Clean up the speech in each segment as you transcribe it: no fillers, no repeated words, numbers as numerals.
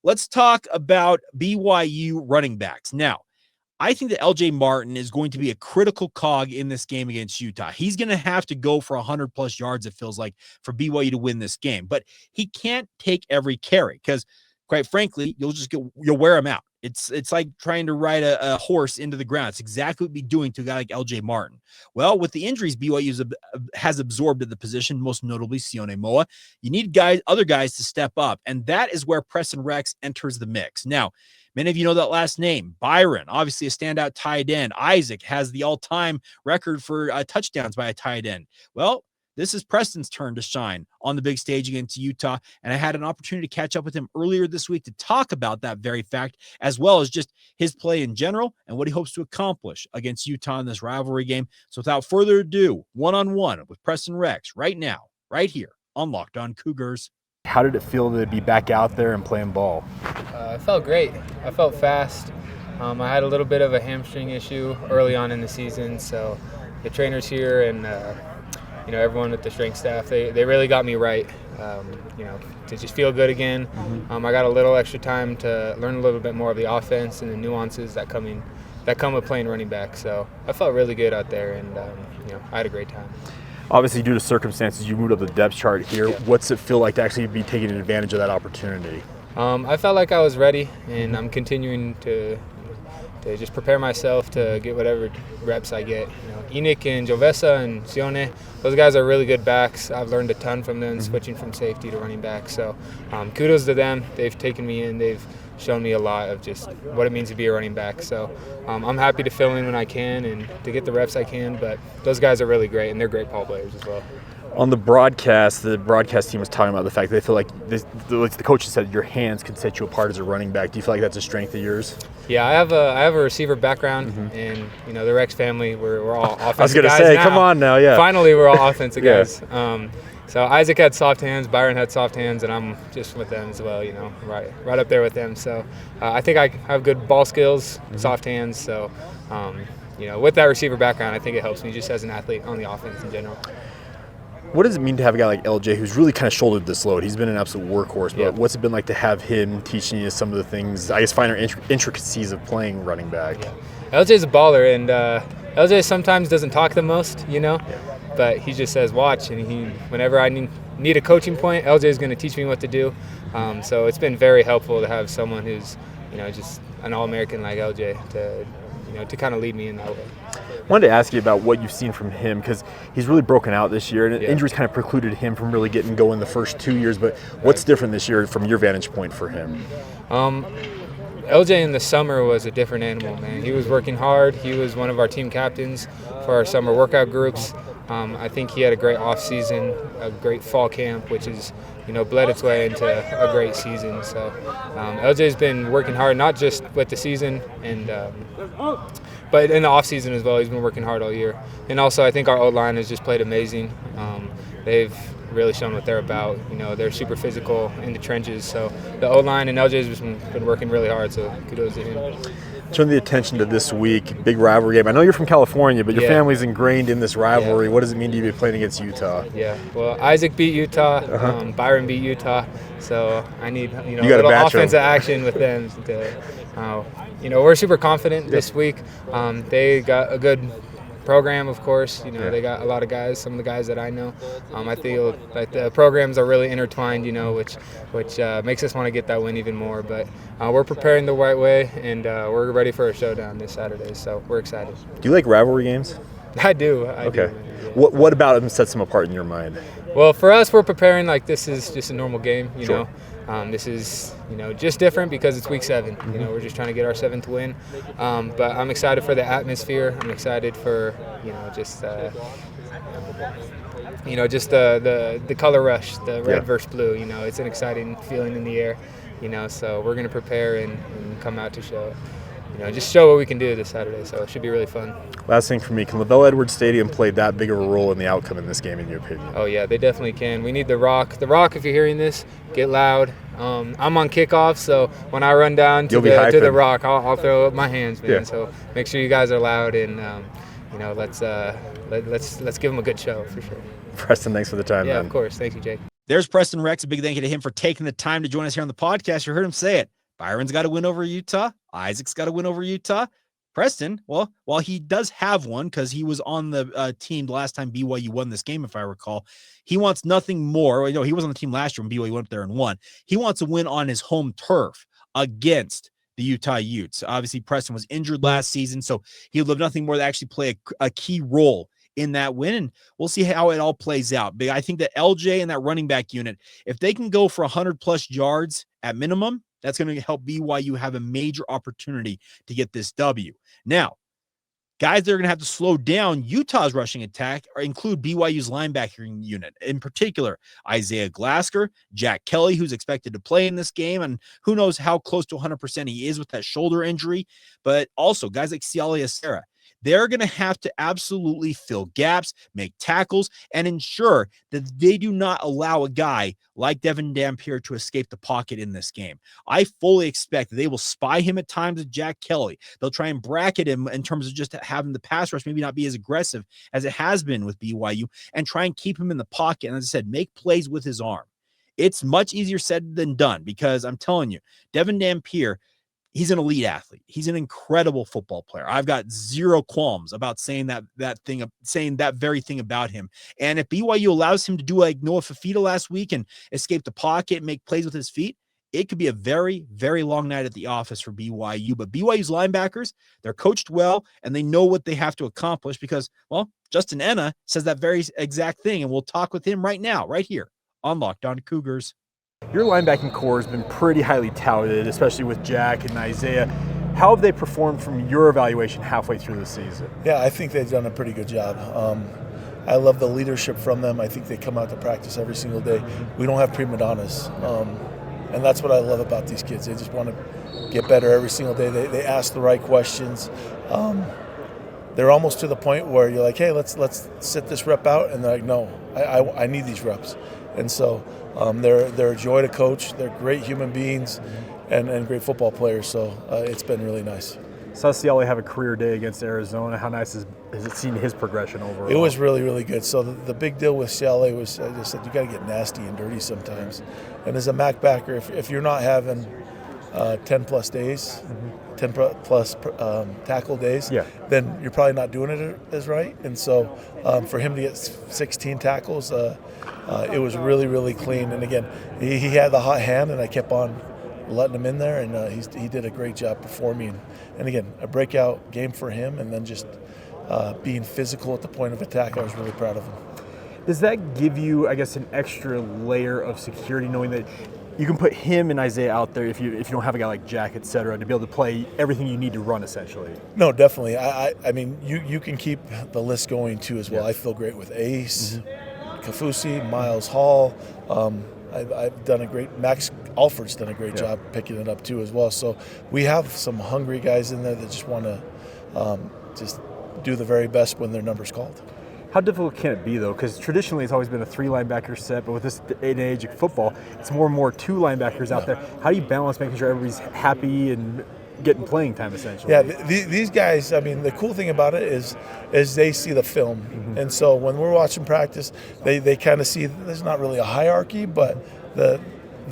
let's talk about BYU running backs. Now, I think that LJ Martin is going to be a critical cog in this game against Utah. He's going to have to go for 100+ yards, it feels like, for BYU to win this game. But he can't take every carry because, quite frankly, you'll wear him out. It's like trying to ride a horse into the ground. It's exactly what we'd be doing to a guy like LJ Martin. Well, with the injuries BYU has absorbed at the position, most notably Sione Moa, you need other guys to step up. And that is where Preston Rex enters the mix. Now, many of you know that last name, Byron, obviously a standout tight end. Isaac has the all-time record for touchdowns by a tight end. Well, this is Preston's turn to shine on the big stage against Utah, and I had an opportunity to catch up with him earlier this week to talk about that very fact, as well as just his play in general and what he hopes to accomplish against Utah in this rivalry game. So without further ado, one-on-one with Preston Rex right now, right here on Locked On Cougars. How did it feel to be back out there and playing ball? It felt great. I felt fast. I had a little bit of a hamstring issue early on in the season, so the trainers here and everyone at the strength staff, they really got me right, to just feel good again. I got a little extra time to learn a little bit more of the offense and the nuances that come with playing running back. So I felt really good out there, and I had a great time. Obviously, due to circumstances, you moved up the depth chart here. Yeah. What's it feel like to actually be taking advantage of that opportunity? I felt like I was ready, and I'm continuing to just prepare myself to get whatever reps I get. Enoch and Jovesa and Sione, those guys are really good backs. I've learned a ton from them, switching from safety to running back. So kudos to them. They've taken me in. They've shown me a lot of just what it means to be a running back. So I'm happy to fill in when I can and to get the reps I can. But those guys are really great, and they're great ball players as well. On the broadcast team was talking about the fact that they feel like the coaches said your hands can set you apart as a running back. Do you feel like that's a strength of yours? Yeah, I have a receiver background, and the Rex family, we're all offensive guys. I was going to say, now. Come on now, yeah. Finally, we're all offensive Yeah. guys. So Isaac had soft hands, Byron had soft hands, and I'm just with them as well. Right up there with them. So I think I have good ball skills, soft hands. So with that receiver background, I think it helps me just as an athlete on the offense in general. What does it mean to have a guy like LJ who's really kind of shouldered this load? He's been an absolute workhorse, but Yeah. what's it been like to have him teaching you some of the things, I guess, finer intricacies of playing running back? Yeah. LJ's a baller, and LJ sometimes doesn't talk the most, but he just says watch, and whenever I need a coaching point, LJ's going to teach me what to do. So it's been very helpful to have someone who's just an All-American like LJ to kind of lead me in that way. I wanted to ask you about what you've seen from him, because he's really broken out this year, and injuries kind of precluded him from really getting going the first 2 years. But what's different this year from your vantage point for him? LJ in the summer was a different animal, man. He was working hard. He was one of our team captains for our summer workout groups. I think he had a great off season, a great fall camp, which is bled its way into a great season. So LJ's been working hard, not just with the season but in the off season as well. He's been working hard all year. And also I think our O-line has just played amazing. They've really shown what they're about. They're super physical in the trenches. So the O-line and LJ's just been working really hard, so kudos to him. Turn the attention to this week, big rivalry game. I know you're from California, but your family's ingrained in this rivalry. What does it mean to you to be playing against Utah? Yeah, well, Isaac beat Utah, Byron beat Utah, so I need a little offensive action with them. We're super confident this week. They got a good program, of course. They got a lot of guys, some of the guys that I know. I feel like the programs are really intertwined, which makes us want to get that win even more. But we're preparing the right way, and we're ready for a showdown this Saturday, so we're excited. Do you like rivalry games? I do. Okay. What about them sets them apart in your mind? Well, for us, we're preparing like this is just a normal game, Sure. This is, just different because it's week 7. We're just trying to get our 7th win. But I'm excited for the atmosphere. I'm excited for, just the color rush, the red versus blue. It's an exciting feeling in the air. So we're going to prepare and come out to show. Just show what we can do this Saturday, so it should be really fun. Last thing for me, can LaVell Edwards Stadium play that big of a role in the outcome in this game, in your opinion? Oh, yeah, they definitely can. We need the Rock. The Rock, if you're hearing this, get loud. I'm on kickoff, so when I run down to the Rock, I'll throw up my hands, man. Yeah. So make sure you guys are loud, and let's give them a good show for sure. Preston, thanks for the time, man. Yeah, of course. Thank you, Jake. There's Preston Rex. A big thank you to him for taking the time to join us here on the podcast. You heard him say it. Byron's got to win over Utah. Isaac's got to win over Utah. Preston, well, while he does have one because he was on the team the last time BYU won this game, if I recall, he wants nothing more. He was on the team last year when BYU went up there and won. He wants to win on his home turf against the Utah Utes. Obviously, Preston was injured last season, so he would love nothing more to actually play a key role in that win, and we'll see how it all plays out. But I think that LJ and that running back unit, if they can go for 100-plus yards at minimum, that's going to help BYU have a major opportunity to get this W. Now, guys that are going to have to slow down Utah's rushing attack include BYU's linebacking unit, in particular, Isaiah Glasker, Jack Kelly, who's expected to play in this game, and who knows how close to 100% he is with that shoulder injury, but also guys like Sialia Serra. They're going to have to absolutely fill gaps, make tackles, and ensure that they do not allow a guy like Devin Dampier to escape the pocket in this game. I fully expect that they will spy him at times with Jack Kelly. They'll try and bracket him in terms of just having the pass rush maybe not be as aggressive as it has been with BYU, and try and keep him in the pocket. And as I said, make plays with his arm. It's much easier said than done because I'm telling you, Devin Dampier, he's an elite athlete. He's an incredible football player. I've got zero qualms about saying that very thing about him. And if BYU allows him to do like Noah Fafita last week and escape the pocket, make plays with his feet, it could be a very, very long night at the office for BYU. But BYU's linebackers, they're coached well, and they know what they have to accomplish because, well, Justin Ena says that very exact thing, and we'll talk with him right now, right here on Locked On Cougars. Your linebacking core has been pretty highly touted, especially with Jack and Isaiah. How have they performed from your evaluation halfway through the season? Yeah, I think they've done a pretty good job. I love the leadership from them. I think they come out to practice every single day. We don't have prima donnas, and that's what I love about these kids. They just want to get better every single day. They ask the right questions. They're almost to the point where you're like, hey, let's sit this rep out, and they're like, no, I need these reps. And so they're a joy to coach. They're great human beings and great football players. So it's been really nice. Saw Sialia have a career day against Arizona. How nice has it seen his progression overall? It was really, really good. So the big deal with Sialia was, I just said, you got to get nasty and dirty sometimes. And as a MAC backer, if you're not having 10-plus days, 10-plus tackle days, then you're probably not doing it as right. And so for him to get 16 tackles, it was really, really clean. And again, he had the hot hand, and I kept on letting him in there, and he did a great job performing. And again, a breakout game for him, and then just being physical at the point of attack. I was really proud of him. Does that give you, I guess, an extra layer of security, knowing that you can put him and Isaiah out there if you don't have a guy like Jack, et cetera, to be able to play everything you need to run, essentially? No, definitely. I mean, you can keep the list going, too, as well. Yeah. I feel great with Ace, Kafusi, Miles Hall. I've done a great – Max Alford's done a great job picking it up, too, as well. So we have some hungry guys in there that just want to just do the very best when their number's called. How difficult can it be, though? Because traditionally it's always been a 3-linebacker set, but with this day and age of football, it's more and more 2 linebackers out there. How do you balance making sure everybody's happy and getting playing time, essentially? Yeah, these guys, I mean, the cool thing about it is they see the film. And so when we're watching practice, they kind of see there's not really a hierarchy, but the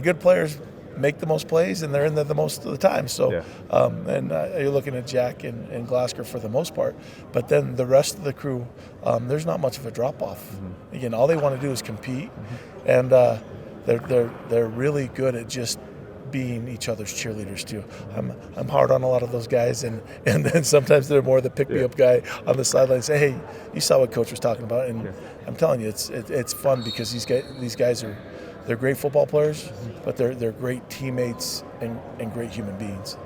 good players make the most plays, and they're in there the most of the time. So, you're looking at Jack and Glasker for the most part, but then the rest of the crew, there's not much of a drop-off. Again, all they want to do is compete, and they're really good at just being each other's cheerleaders too. I'm hard on a lot of those guys, and then sometimes they're more the pick-me-up guy on the sideline. Say, hey, you saw what Coach was talking about, and I'm telling you, it's fun because these guys are. They're great football players, but they're great teammates and great human beings.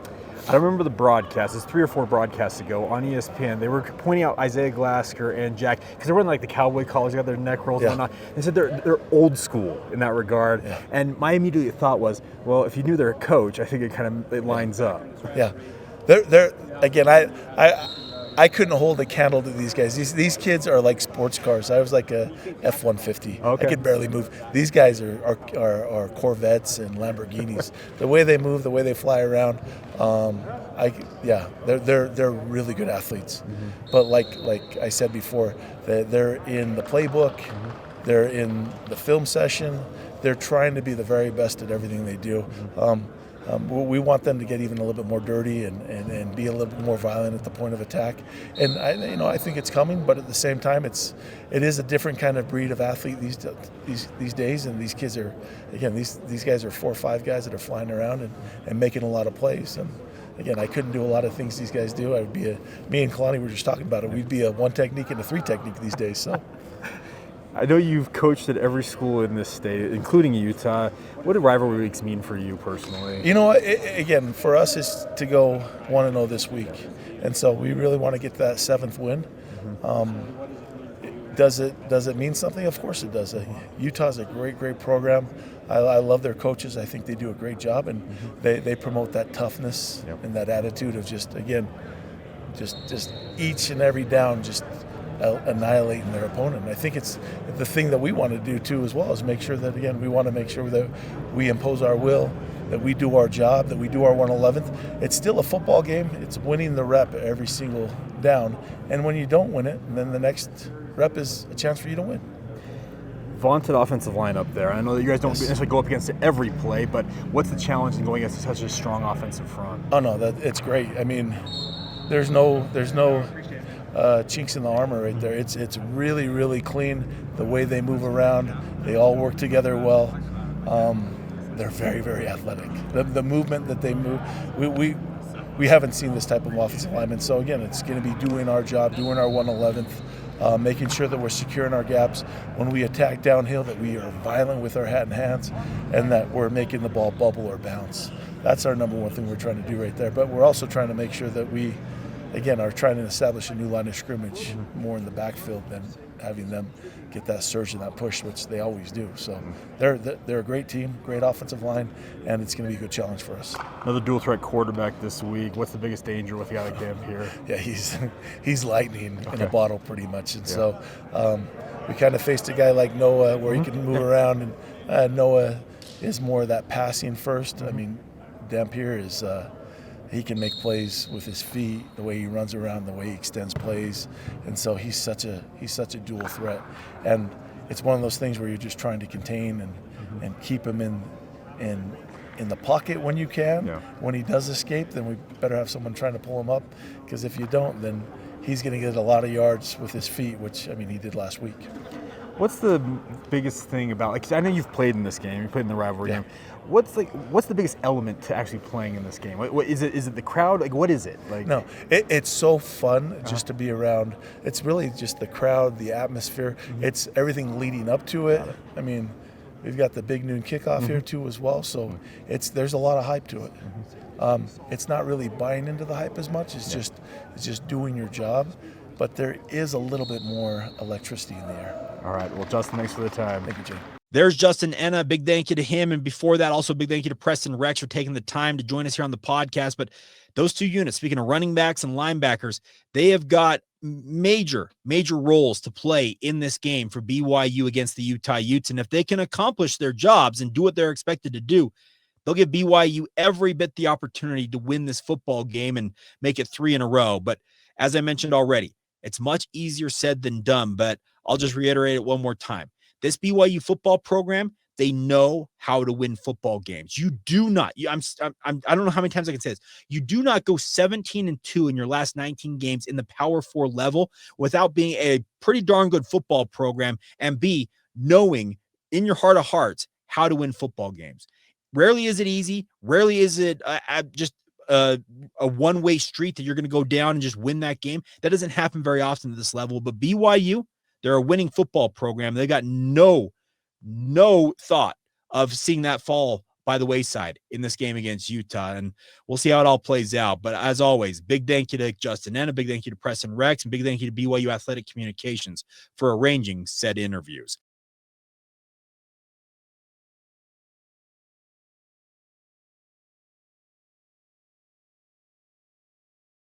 I remember the broadcast. It's 3 or 4 broadcasts ago on ESPN. They were pointing out Isaiah Glasker and Jack because they're wearing like the cowboy collars, they got their neck rolls and whatnot. They said they're old school in that regard. Yeah. And my immediate thought was, well, if you knew they're a coach, I think it lines up. Yeah, they're again. I couldn't hold a candle to these guys. These kids are like sports cars. I was like a F-150. Okay. I could barely move. These guys are Corvettes and Lamborghinis. The way they move, the way they fly around, they're really good athletes. But like I said before, they're in the playbook, they're in the film session. They're trying to be the very best at everything they do. We want them to get even a little bit more dirty and be a little bit more violent at the point of attack. And I think it's coming, but at the same time, it is a different kind of breed of athlete these days. And these kids are, again, these guys are 4 or 5 guys that are flying around and making a lot of plays. And again, I couldn't do a lot of things these guys do. I would be me and Kalani were just talking about it. We'd be a 1 technique and a 3 technique these days. So. I know you've coached at every school in this state, including Utah. What do rivalry weeks mean for you personally? Again, for us is to go 1-0 this week, and so we really want to get that 7th win. Does it mean something? Of course it does. Utah's a great program. I love their coaches. I think they do a great job, and they promote that toughness and that attitude of just each and every down, just annihilating their opponent. And I think it's the thing that we want to do too as well, is make sure that, again, we want to make sure that we impose our will, that we do our job, that we do our 111th. It's still a football game. It's winning the rep every single down. And when you don't win it, then the next rep is a chance for you to win. Vaunted offensive line up there. I know that you guys don't necessarily go up against it every play, but what's the challenge in going against such a strong offensive front? Oh no, it's great. I mean, there's no chinks in the armor right there. It's really clean. The way they move around, they all work together well. They're very athletic. The movement that they move, we haven't seen this type of offensive lineman. So again, it's going to be doing our job, doing our 111th, making sure that we're securing our gaps when we attack downhill, that we are violent with our hat and hands, and that we're making the ball bubble or bounce. That's our number one thing we're trying to do right there. But we're also trying to make sure that we, again, are trying to establish a new line of scrimmage more in the backfield than having them get that surge and that push, which they always do. So they're a great team, great offensive line, and it's going to be a good challenge for us. Another dual threat quarterback this week. What's the biggest danger with a guy like Dampier? Yeah, he's lightning in a bottle pretty much. And so we kind of faced a guy like Noah where he can move around, and Noah is more of that passing first. I mean, Dampier is he can make plays with his feet, the way he runs around, the way he extends plays, and so he's such a dual threat. And it's one of those things where you're just trying to contain and keep him in the pocket when you can. Yeah. When he does escape, then we better have someone trying to pull him up, because if you don't, then he's going to get a lot of yards with his feet, which, I mean, he did last week. What's the biggest thing about, like, 'cause I know you've played in this game, you played in the rivalry game. What's the biggest element to actually playing in this game? What is it? Is it the crowd? Like, what is it? Like, no, it's so fun just to be around. It's really just the crowd, the atmosphere. It's everything leading up to it. I mean, we've got the big noon kickoff here too as well, so there's a lot of hype to it. It's not really buying into the hype as much. It's just doing your job, but there is a little bit more electricity in the air. All right. Well, Justin, thanks for the time. Thank you, Jay. There's Justin Ena. Big thank you to him. And before that, also big thank you to Preston Rex for taking the time to join us here on the podcast. But those two units, speaking of running backs and linebackers, they have got major roles to play in this game for BYU against the Utah Utes. And if they can accomplish their jobs and do what they're expected to do, they'll give BYU every bit the opportunity to win this football game and make it 3 in a row. But as I mentioned already, it's much easier said than done, but I'll just reiterate it one more time. This BYU football program, they know how to win football games. You do not, I don't know how many times I can say this. You do not go 17-2 in your last 19 games in the Power 4 level without being a pretty darn good football program and B, knowing in your heart of hearts how to win football games. Rarely is it easy. Rarely is it just a one-way street that you're going to go down and just win that game. That doesn't happen very often at this level, but BYU, they're a winning football program. They got no thought of seeing that fall by the wayside in this game against Utah, and we'll see how it all plays out. But as always, big thank you to Justin Ena, big thank you to Preston Rex, and big thank you to BYU Athletic Communications for arranging said interviews.